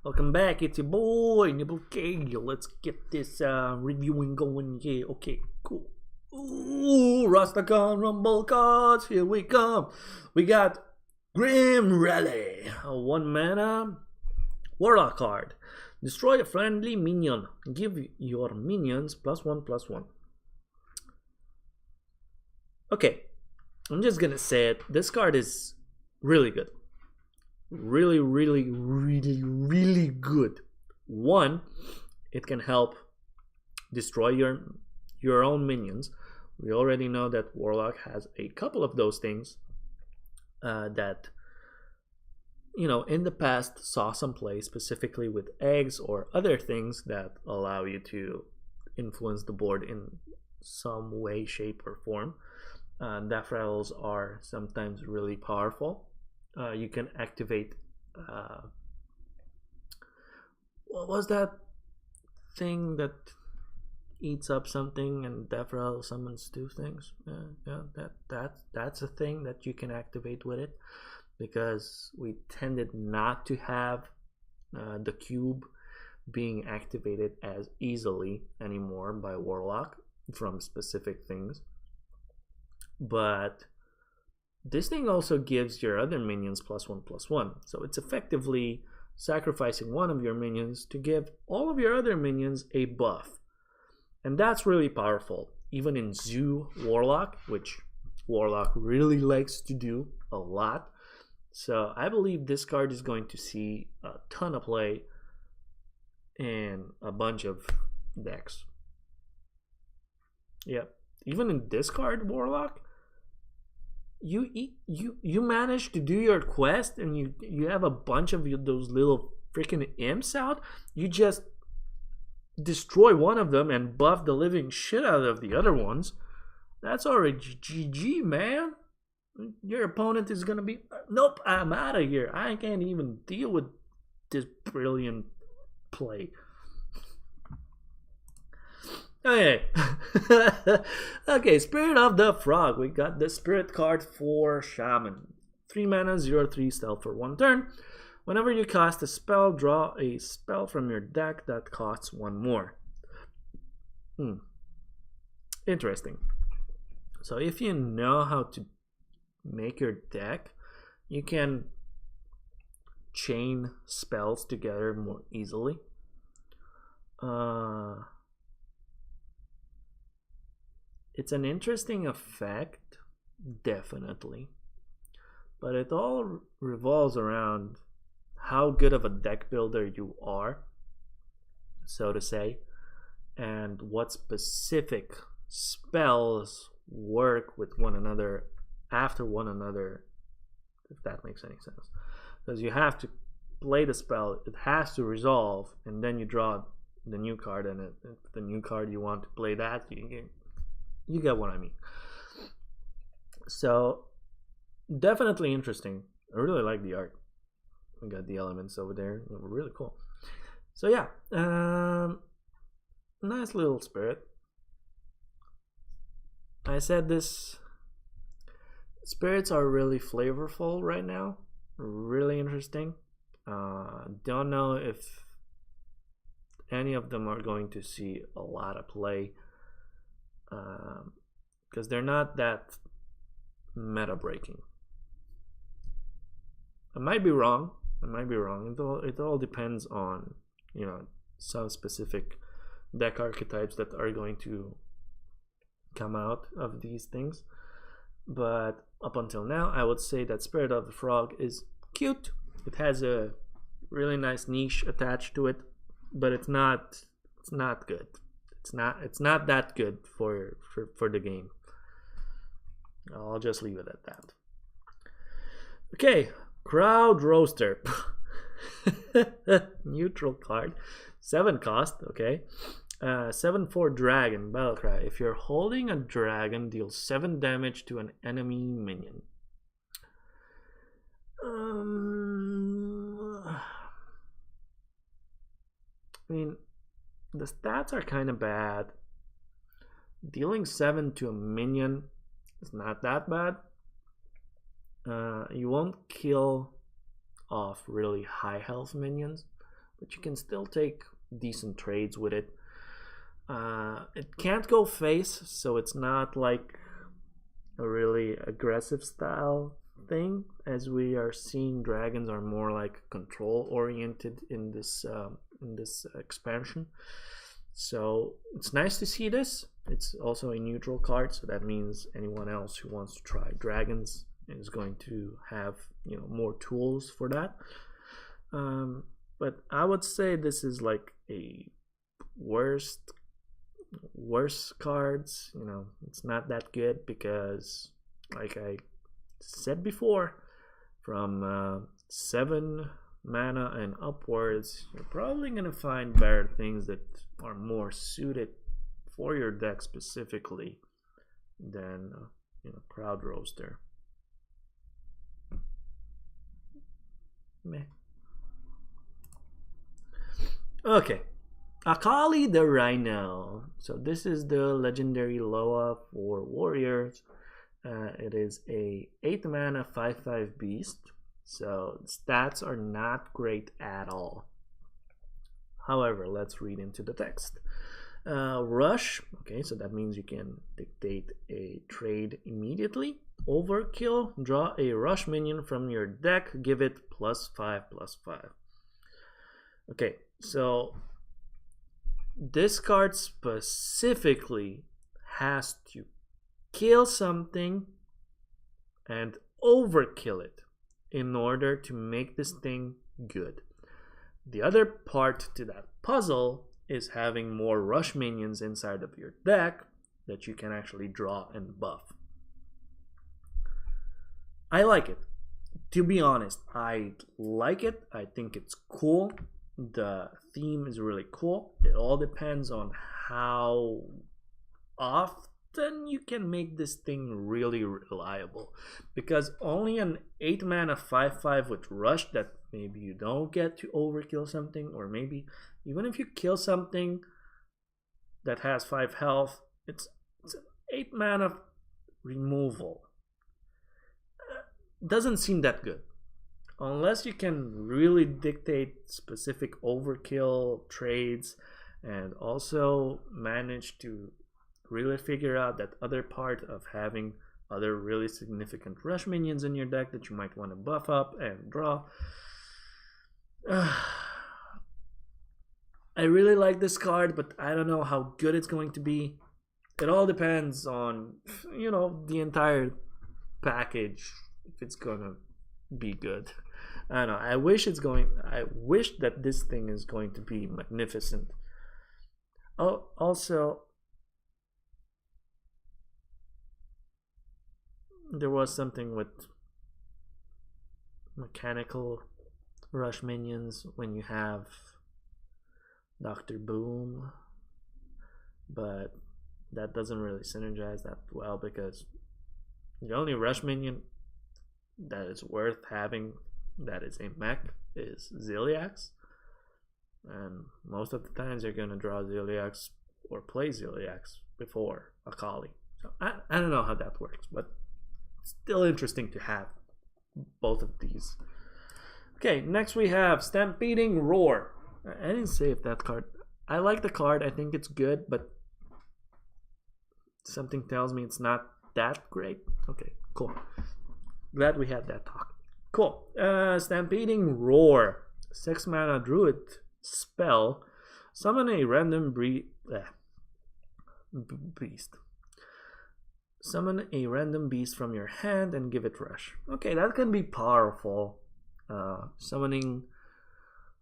Welcome back, it's your boy, NibletK. Let's get this reviewing going. Yeah, okay, cool. Ooh, Rastakhan Rumble cards, here we come. We got Grim Rally, a 1 mana Warlock card. Destroy a friendly minion. Give your minions +1/+1. Okay, I'm just gonna say it. This card is really good. Really good. One, it can help destroy your own minions. We already know that Warlock has a couple of those things that, you know, in the past saw some play, specifically with eggs or other things that allow you to influence the board in some way, shape, or form. Death rattles are sometimes really powerful. You can activate what was that thing that eats up something and death rattle summons 2 things? That's a thing that you can activate with it, because we tended not to have the cube being activated as easily anymore by Warlock from specific things. But this thing also gives your other minions +1/+1. So it's effectively sacrificing one of your minions to give all of your other minions a buff. And that's really powerful, even in Zoo Warlock, which Warlock really likes to do a lot. So I believe this card is going to see a ton of play in a bunch of decks. Yep. Even in this card, Warlock, you manage to do your quest and you have a bunch of those little freaking imps out. You just destroy one of them and buff the living shit out of the other ones. That's already GG, man. Your opponent is gonna be, nope, I'm out of here. I can't even deal with this brilliant play. Okay. Okay, Spirit of the Frog. We got the Spirit card for Shaman. 3 mana, 0/3 stealth for 1 turn. Whenever you cast a spell, draw a spell from your deck that costs 1 more. Interesting. So if you know how to make your deck, you can chain spells together more easily. It's an interesting effect, definitely, but it all revolves around how good of a deck builder you are, so to say, and what specific spells work with one another after one another, if that makes any sense. Because you have to play the spell, it has to resolve, and then you draw the new card, and the new card you want to play that, you get what I mean. So definitely interesting. I really like the art. We got the elements over there, really cool. So yeah, nice little spirit. I said this, spirits are really flavorful right now, really interesting. Don't know if any of them are going to see a lot of play, because they're not that meta breaking. I might be wrong. It all depends on, you know, some specific deck archetypes that are going to come out of these things. But up until now, I would say that Spirit of the Frog is cute. It has a really nice niche attached to it, but it's not good. It's not that good for the game. I'll just leave it at that. Okay, Crowd Roaster. Neutral card. 7 cost, okay. 7/4 dragon, battlecry. If you're holding a dragon, deal 7 damage to an enemy minion. I mean, the stats are kind of bad. Dealing 7 to a minion is not that bad. You won't kill off really high health minions, but you can still take decent trades with it. It can't go face, so it's not like a really aggressive style thing, as we are seeing dragons are more like control oriented in this expansion. So it's nice to see this. It's also a neutral card, so that means anyone else who wants to try dragons is going to have, you know, more tools for that. But I would say this is like a worst cards. You know, it's not that good because, like I said before, from 7 mana and upwards, you're probably gonna find better things that are more suited for your deck specifically than you know, Crowd Roaster. Meh. Okay, Akali the Rhino. So this is the legendary Loa for warriors. It is a 8 mana 5/5 beast. So stats are not great at all. However, let's read into the text. Rush. Okay, so that means you can dictate a trade immediately. Overkill. Draw a rush minion from your deck. Give it +5/+5. Okay, so this card specifically has to kill something and overkill it in order to make this thing good. The other part to that puzzle is having more rush minions inside of your deck that you can actually draw and buff. I like it. To be honest, I like it. I think it's cool. The theme is really cool. It all depends on how often you can make this thing really reliable, because only an 8 mana 5/5 with rush that maybe you don't get to overkill something, or maybe even if you kill something that has 5 health, it's an 8 mana removal. Doesn't seem that good unless you can really dictate specific overkill trades and also manage to really figure out that other part of having other really significant rush minions in your deck that you might want to buff up and draw. I really like this card, but I don't know how good it's going to be. It all depends on, you know, the entire package, if it's gonna be good. I don't know. I wish that this thing is going to be magnificent. Oh, also, there was something with mechanical rush minions when you have Dr. Boom, but that doesn't really synergize that well, because the only rush minion that is worth having that is a mech is Ziliax, and most of the times you're gonna draw Ziliax or play Ziliax before Akali. So I don't know how that works, but it's still interesting to have both of these. Okay, next we have Stampeding Roar. I didn't save that card. I like the card. I think it's good, but something tells me it's not that great. Okay, cool. Glad we had that talk. Cool. Stampeding Roar. 6 mana Druid spell. Summon a random beast. Summon a random beast from your hand and give it rush. Okay, that can be powerful. Summoning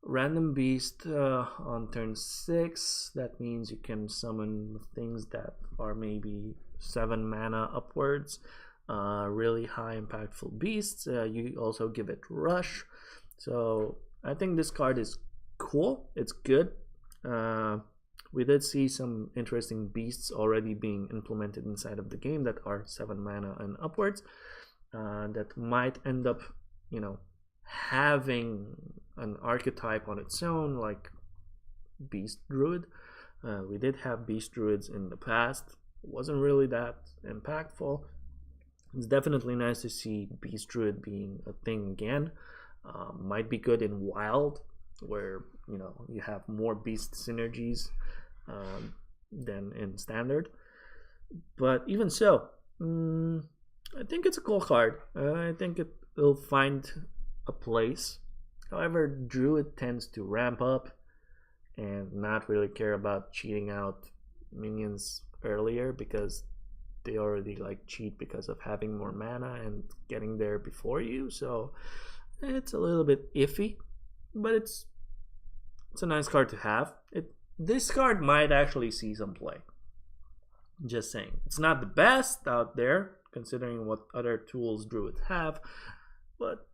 random beast on turn 6. That means you can summon things that are maybe 7 mana upwards. Really high impactful beasts. You also give it rush. So I think this card is cool. It's good. We did see some interesting beasts already being implemented inside of the game that are 7 mana and upwards. That might end up, you know, having an archetype on its own, like Beast Druid. We did have Beast Druids in the past. It wasn't really that impactful. It's definitely nice to see Beast Druid being a thing again. Might be good in Wild, where you know, you have more beast synergies than in standard. But even so, I think it's a cool card. I think it'll find a place. However, Druid tends to ramp up and not really care about cheating out minions earlier, because they already like cheat because of having more mana and getting there before you. So it's a little bit iffy, but it's a nice card to have. This card might actually see some play. Just saying, it's not the best out there considering what other tools Druids have, but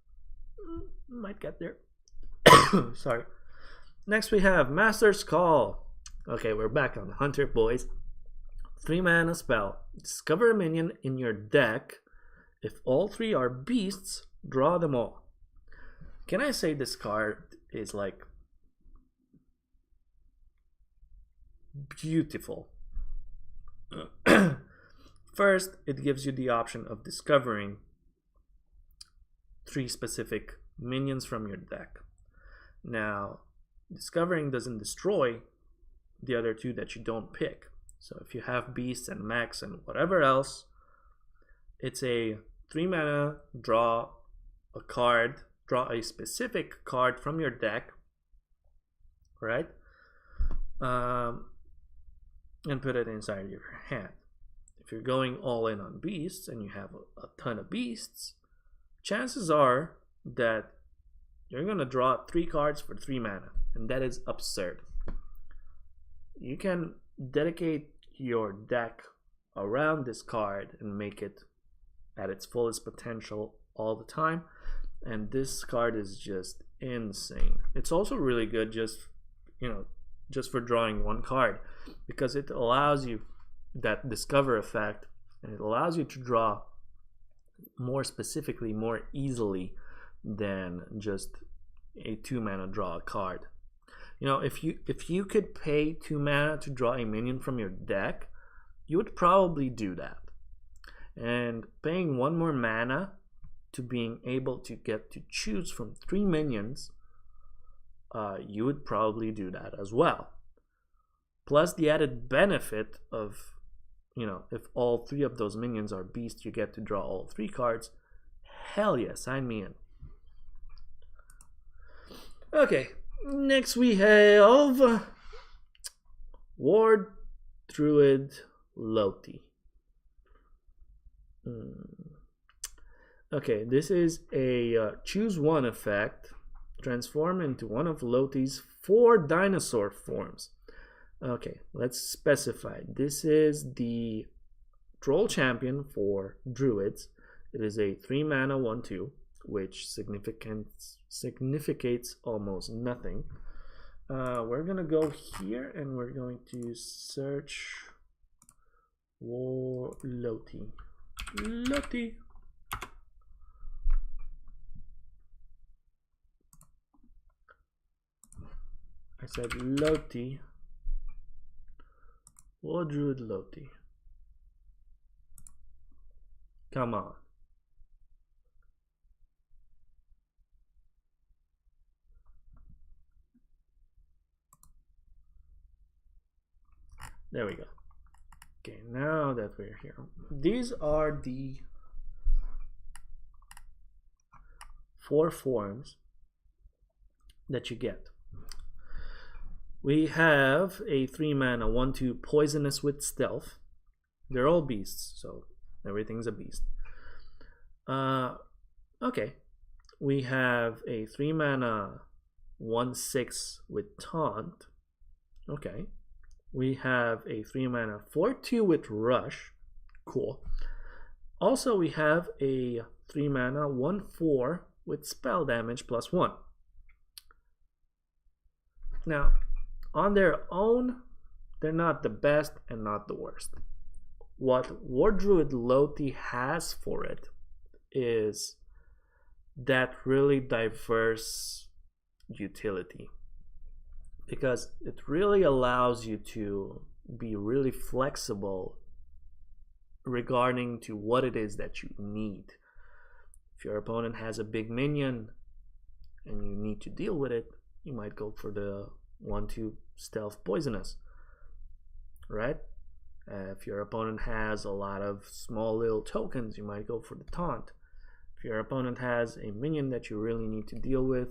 might get there. Sorry. Next we have Master's Call. Okay, we're back on Hunter, boys. 3 mana spell. Discover a minion in your deck. If all 3 are beasts, draw them all. Can I say this card is like beautiful? First, it gives you the option of discovering 3 specific minions from your deck. Now, discovering doesn't destroy the other 2 that you don't pick. So if you have beasts and mechs and whatever else, it's a 3 mana, draw a card, draw a specific card from your deck, right? And put it inside your hand. If you're going all in on beasts and you have a ton of beasts, chances are that you're going to draw 3 cards for 3 mana, and that is absurd. You can dedicate your deck around this card and make it at its fullest potential all the time, and this card is just insane. It's also really good just for drawing 1 card, because it allows you that discover effect, and it allows you to draw more specifically, more easily than just a 2 mana draw a card. You know, if you could pay 2 mana to draw a minion from your deck, you would probably do that. And paying 1 more mana to being able to get to choose from 3 minions, you would probably do that as well. Plus the added benefit of, if all 3 of those minions are beasts, you get to draw all 3 cards. Hell yeah, sign me in. Okay, next we have Ward Druid Loti. Okay, this is a choose 1 effect. Transform into one of Loti's 4 dinosaur forms. Okay, let's specify. This is the Troll Champion for Druids. It is a 3 mana 1/2, which significates almost nothing. We're gonna go here and we're going to search War Loti. Loti. I said Loti. War Druid Loti. Come on. There we go. Okay, now that we're here, these are the 4 forms that you get. We have a 3 mana 1/2 poisonous with stealth. They're all beasts, so everything's a beast. Okay, we have a 3 mana 1/6 with taunt. Okay, we have a 3 mana 4/2 with rush. Cool. Also, we have a 3 mana 1/4 with spell damage +1. Now, on their own, they're not the best and not the worst. What War Druid Loti has for it is that really diverse utility, because it really allows you to be really flexible regarding to what it is that you need. If your opponent has a big minion and you need to deal with it, you might go for the 1/2 stealth poisonous, right? If your opponent has a lot of small little tokens, you might go for the taunt. If your opponent has a minion that you really need to deal with,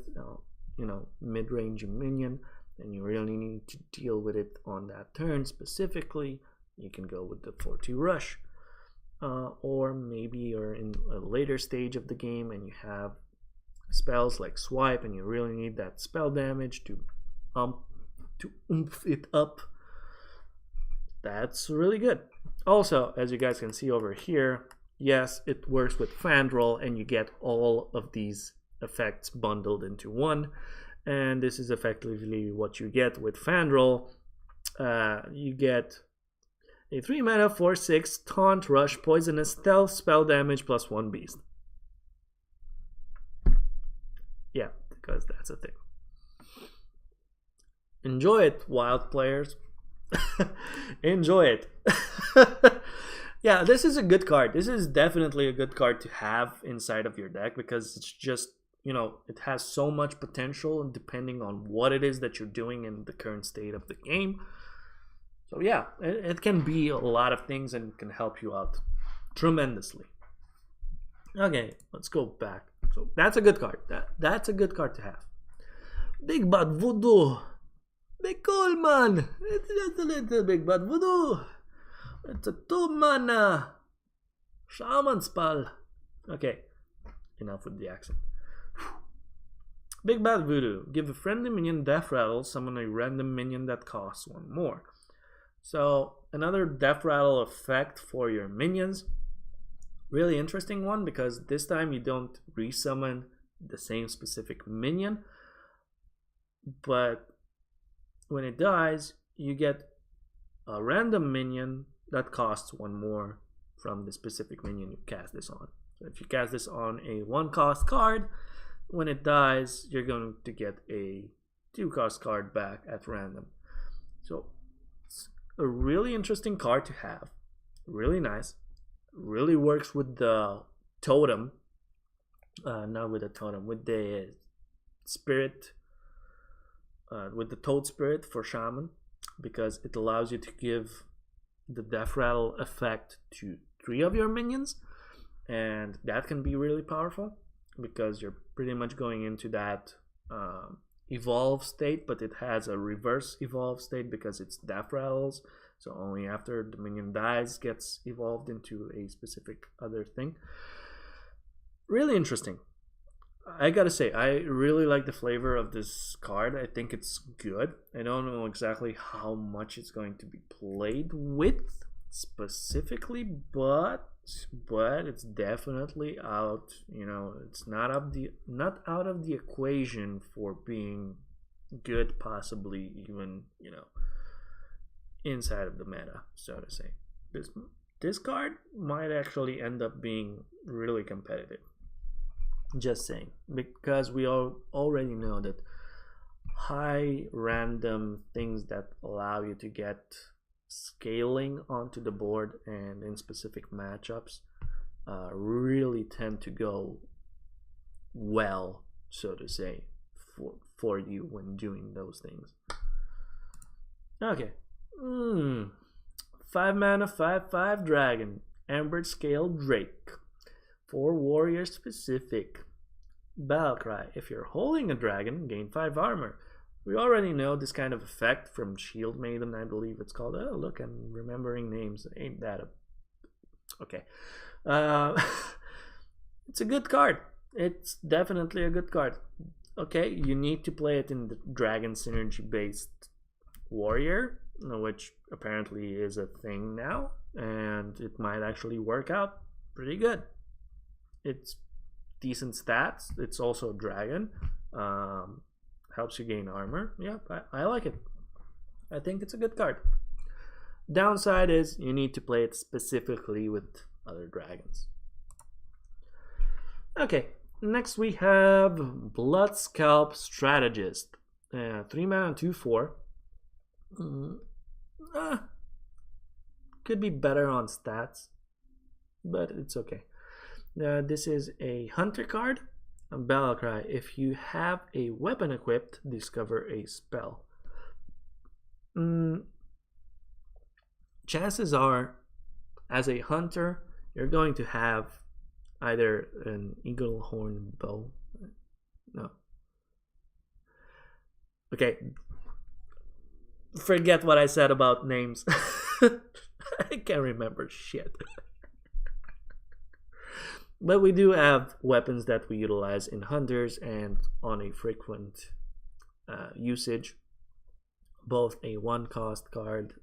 you know, mid-range minion, and you really need to deal with it on that turn specifically, you can go with the 4/2 rush. Or maybe you're in a later stage of the game and you have spells like swipe and you really need that spell damage to oomph it up. That's really good. Also, as you guys can see over here, yes, it works with Fandral and you get all of these effects bundled into one. And this is effectively what you get with Fandral. You get a 3 mana 4/6 taunt, rush, poisonous, stealth, spell damage plus 1 beast. Yeah, because that's a thing. Enjoy it, wild players. Enjoy it. Yeah, this is a good card. This is definitely a good card to have inside of your deck because it's just, you know, it has so much potential depending on what it is that you're doing in the current state of the game. So yeah, it can be a lot of things and can help you out tremendously. Okay, let's go back. So that's a good card. That's a good card to have. Big Bad Voodoo. Big cool, man. It's just a little Big Bad Voodoo. It's a 2 mana shaman spell. Okay, enough with the accent. Big Bad Voodoo. Give a friendly minion death rattle, summon a random minion that costs 1 more. So another death rattle effect for your minions. Really interesting one because this time you don't resummon the same specific minion, but when it dies, you get a random minion that costs 1 more from the specific minion you cast this on. So if you cast this on a 1-cost card, when it dies, you're going to get a 2-cost card back at random. So it's a really interesting card to have. Really nice. Really works with the totem. Not with the totem, with the spirit. With the toad spirit for shaman, because it allows you to give the death rattle effect to 3 of your minions, and that can be really powerful because you're pretty much going into that evolve state, but it has a reverse evolve state because it's death rattles, so only after the minion dies gets evolved into a specific other thing. Really interesting. I gotta say, I really like the flavor of this card. I think it's good. I don't know exactly how much it's going to be played with specifically, but it's definitely out. You know, it's not out of the equation for being good, possibly even, you know, inside of the meta, so to say. This card might actually end up being really competitive. Just saying, because we all already know that high random things that allow you to get scaling onto the board and in specific matchups really tend to go well, so to say, for you when doing those things. Okay. 5 mana 5/5 dragon, Ambridge Scale Drake. 4 warrior specific. Battle cry. If you're holding a dragon, gain 5 armor. We already know this kind of effect from Shield Maiden, I believe it's called. Oh, look, I'm remembering names. Ain't that a... Okay. It's a good card. It's definitely a good card. Okay, you need to play it in the dragon synergy based warrior, which apparently is a thing now, and it might actually work out pretty good. It's decent stats. It's also a dragon. Helps you gain armor. Yeah, I like it. I think it's a good card. Downside is you need to play it specifically with other dragons. Okay, next we have Blood Scalp Strategist. 3 mana 2/4. Could be better on stats, but it's okay. This is a hunter card. Battle Cry. If you have a weapon equipped, discover a spell. Chances are, as a hunter, you're going to have either an eagle horn bow. No. Okay. Forget what I said about names. I can't remember shit. But we do have weapons that we utilize in hunters and on a frequent usage. Both a 1-cost card,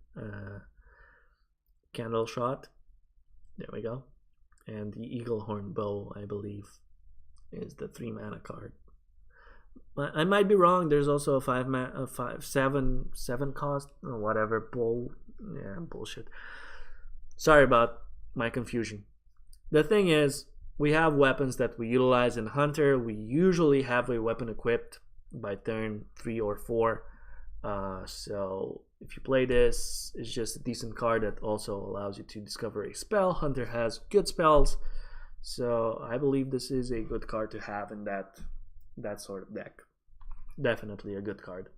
Candle Shot. There we go. And the Eagle Horn Bow, I believe, is the 3-mana card. I might be wrong. There's also a 7 cost or whatever bow. Yeah, bullshit. Sorry about my confusion. The thing is, we have weapons that we utilize in Hunter. We usually have a weapon equipped by turn 3 or 4. So if you play this, it's just a decent card that also allows you to discover a spell. Hunter has good spells, so I believe this is a good card to have in that sort of deck. Definitely a good card.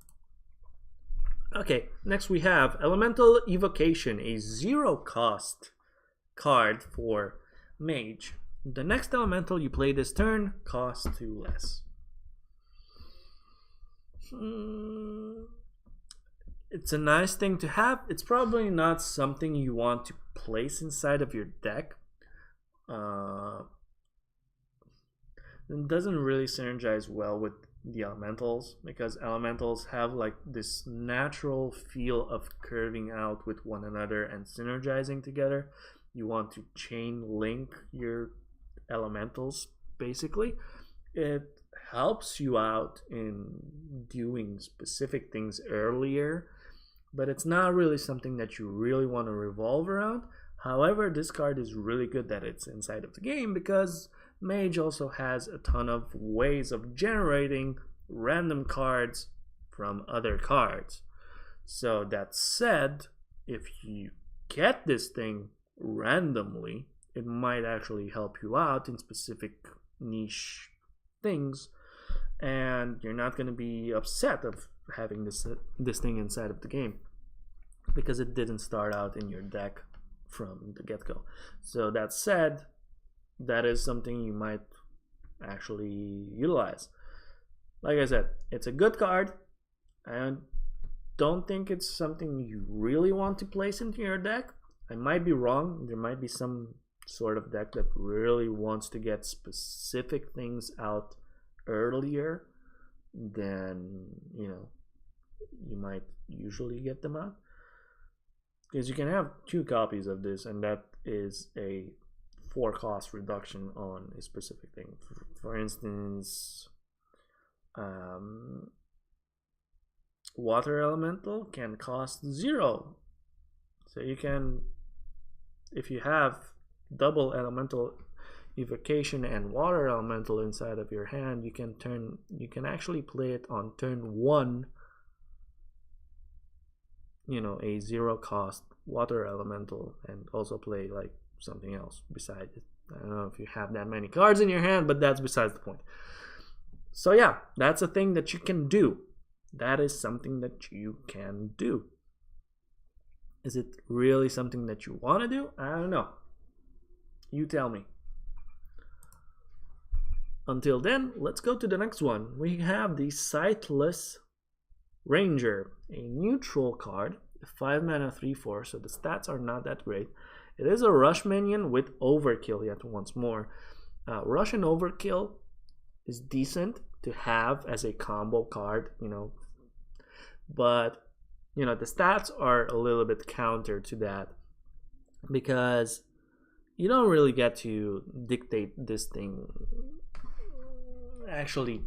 Okay, next we have Elemental Evocation, a 0-cost card for Mage. The next elemental you play this turn costs 2 less. It's a nice thing to have. It's probably not something you want to place inside of your deck. It doesn't really synergize well with the elementals, because elementals have like this natural feel of curving out with one another and synergizing together. You want to chain link your elementals, basically. It helps you out in doing specific things earlier, but it's not really something that you really want to revolve around. However, this card is really good that it's inside of the game, because Mage also has a ton of ways of generating random cards from other cards. So that said, if you get this thing randomly, it might actually help you out in specific niche things, and you're not going to be upset of having this thing inside of the game, because it didn't start out in your deck from the get-go. So that said, that is something you might actually utilize. Like I said, it's a good card. I don't think it's something you really want to place into your deck. I might be wrong. There might be some sort of deck that really wants to get specific things out earlier than, you might usually get them out. Because you can have 2 copies of this, and that is a 4-cost reduction on a specific thing. For instance, Water Elemental can cost 0. So you can, if you have double Elemental Evocation and Water Elemental inside of your hand, you can actually play it on turn 1, a 0-cost Water Elemental, and also play like something else beside it. I don't know if you have that many cards in your hand, but that's besides the point. So yeah, that's a thing that you can do. That is something that you can do. Is it really something that you want to do? I don't know. You tell me. Until then, let's go to the next one. We have the Sightless Ranger, a neutral card, 5 mana 3/4, so the stats are not that great. It is a rush minion with overkill yet once more. Rush and overkill is decent to have as a combo card, but the stats are a little bit counter to that, because you don't really get to dictate this thing actually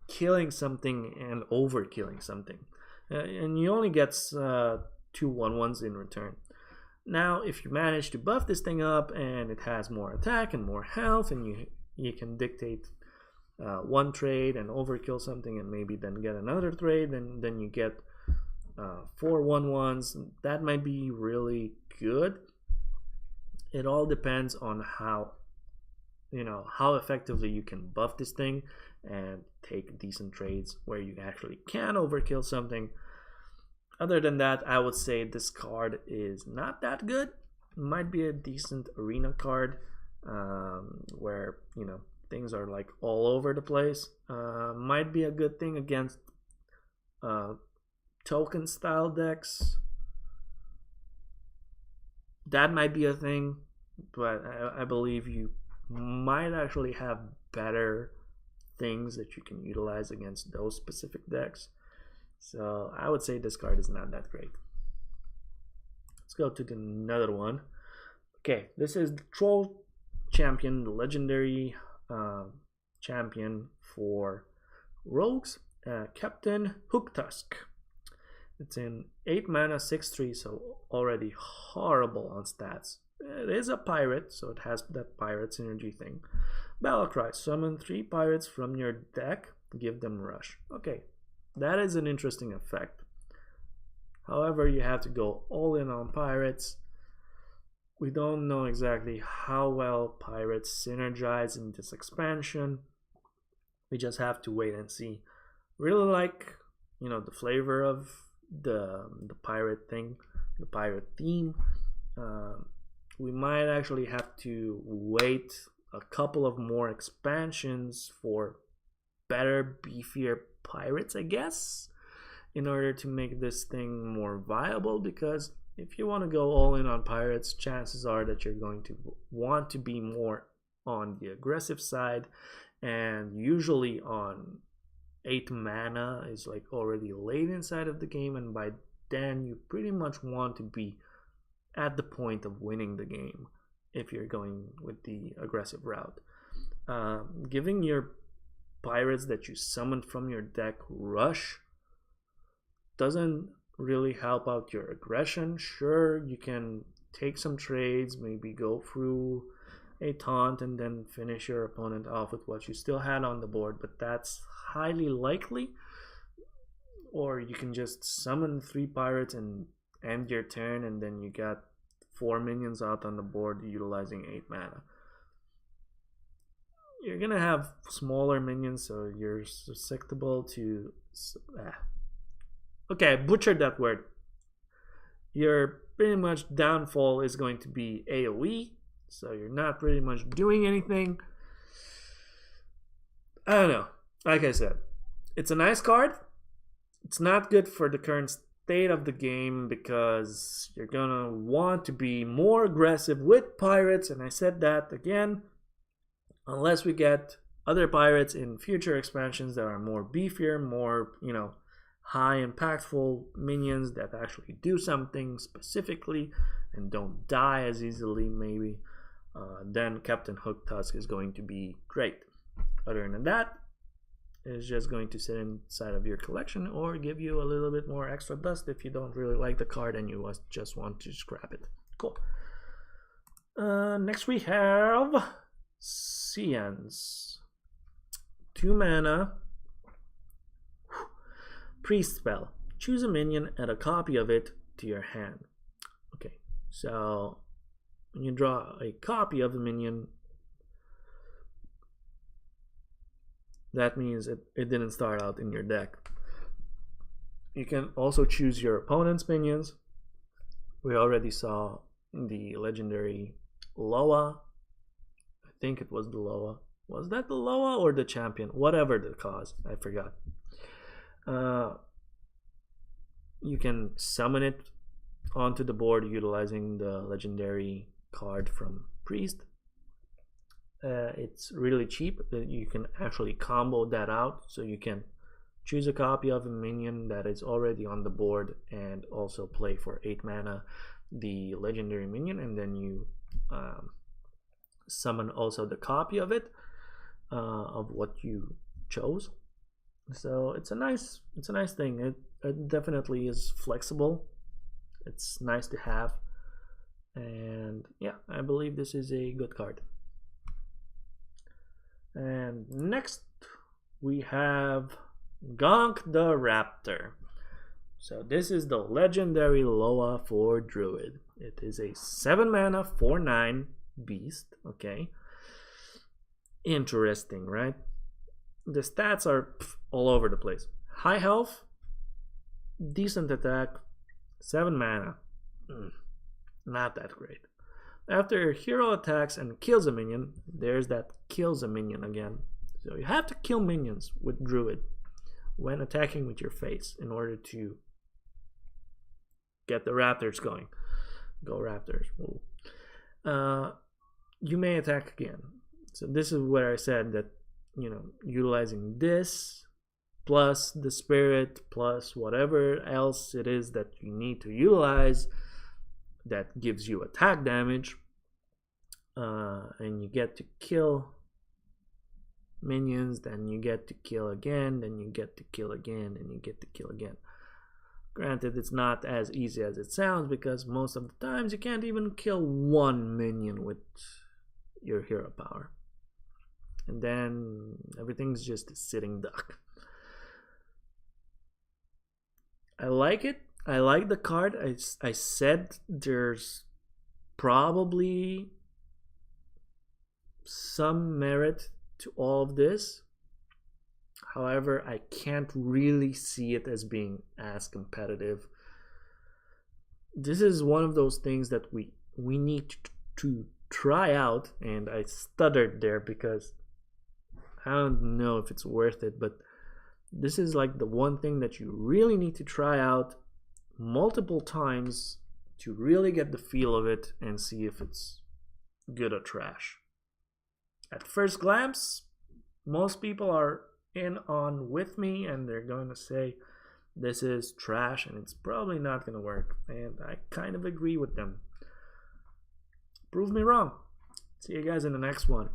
killing something and overkilling something, and you only get 2 1/1s in return. Now, if you manage to buff this thing up and it has more attack and more health, and you can dictate one trade and overkill something, and maybe then get another trade, and then you get 4 1/1s, that might be really good. It all depends on how you know, how effectively you can buff this thing and take decent trades where you actually can overkill something. Other than that, I would say this card is not that good. Might be a decent arena card where, you know, things are like all over the place. Might be a good thing against token style decks. That might be a thing, but I believe you might actually have better things that you can utilize against those specific decks. So I would say this card is not that great. Let's go to another one. Okay, this is the Troll Champion, the legendary champion for rogues, Captain Tusk. It's in 8 mana, 6/3, so already horrible on stats. It is a pirate, so it has that pirate synergy thing. Battlecry, summon 3 pirates from your deck, give them rush. Okay, that is an interesting effect. However, you have to go all in on pirates. We don't know exactly how well pirates synergize in this expansion. We just have to wait and see. Really like, you know, the flavor of the pirate thing, the pirate theme. We might actually have to wait a couple of more expansions for better, beefier pirates, I guess, in order to make this thing more viable, because if you want to go all in on pirates, chances are that you're going to want to be more on the aggressive side, and usually on 8 mana is like already late inside of the game, and by then you pretty much want to be at the point of winning the game if you're going with the aggressive route. Giving your pirates that you summoned from your deck rush doesn't really help out your aggression. Sure, you can take some trades, maybe go through a taunt and then finish your opponent off with what you still had on the board, but that's highly likely. Or you can just summon 3 pirates and end your turn, and then you got 4 minions out on the board utilizing 8 mana. You're gonna have smaller minions, so you're susceptible to okay, I butchered that word. Your pretty much downfall is going to be AoE, so you're not pretty much doing anything. I don't know. Like I said, it's a nice card. It's not good for the current state of the game because you're gonna want to be more aggressive with pirates, and I said that again, unless we get other pirates in future expansions that are more beefier, more, you know, high impactful minions that actually do something specifically and don't die as easily, maybe, then Captain Tusk is going to be great. Other than that, it's just going to sit inside of your collection or give you a little bit more extra dust if you don't really like the card and you just want to scrap it. Cool. Next we have Seaends. 2 mana. Priest spell. Choose a minion, add a copy of it to your hand. Okay, so when you draw a copy of a minion, that means it didn't start out in your deck. You can also choose your opponent's minions. We already saw the legendary Loa. I think it was the Loa. Was that the Loa or the champion? Whatever the cause, I forgot. You can summon it onto the board utilizing the legendary card from Priest. It's really cheap. You can actually combo that out, so you can choose a copy of a minion that is already on the board and also play for 8 mana the legendary minion, and then you summon also the copy of it, of what you chose. So it's a nice thing. It definitely is flexible. It's nice to have, and yeah, I believe this is a good card. And next we have Gong the Raptor. So this is the legendary Loa for Druid. It is a 7 mana 4/9 beast. Okay, interesting, right? The stats are all over the place. High health, decent attack, 7 mana. Not that great. After hero attacks and kills a minion, there's that kills a minion again. So you have to kill minions with Druid when attacking with your face in order to get the Raptors going. Go Raptors. You may attack again. So this is where I said that, you know, utilizing this plus the spirit plus whatever else it is that you need to utilize that gives you attack damage, and you get to kill minions, then you get to kill again, then you get to kill again, and you get to kill again. Granted, it's not as easy as it sounds, because most of the times you can't even kill one minion with your hero power, and then everything's just a sitting duck. I like it. I like the card. I said there's probably some merit to all of this. However, I can't really see it as being as competitive. This is one of those things that we need to try out, and I stuttered there because I don't know if it's worth it, but this is like the one thing that you really need to try out multiple times to really get the feel of it and see if it's good or trash. At first glance, most people are in on with me and they're going to say this is trash and it's probably not going to work, and I kind of agree with them. Prove me wrong. See you guys in the next one.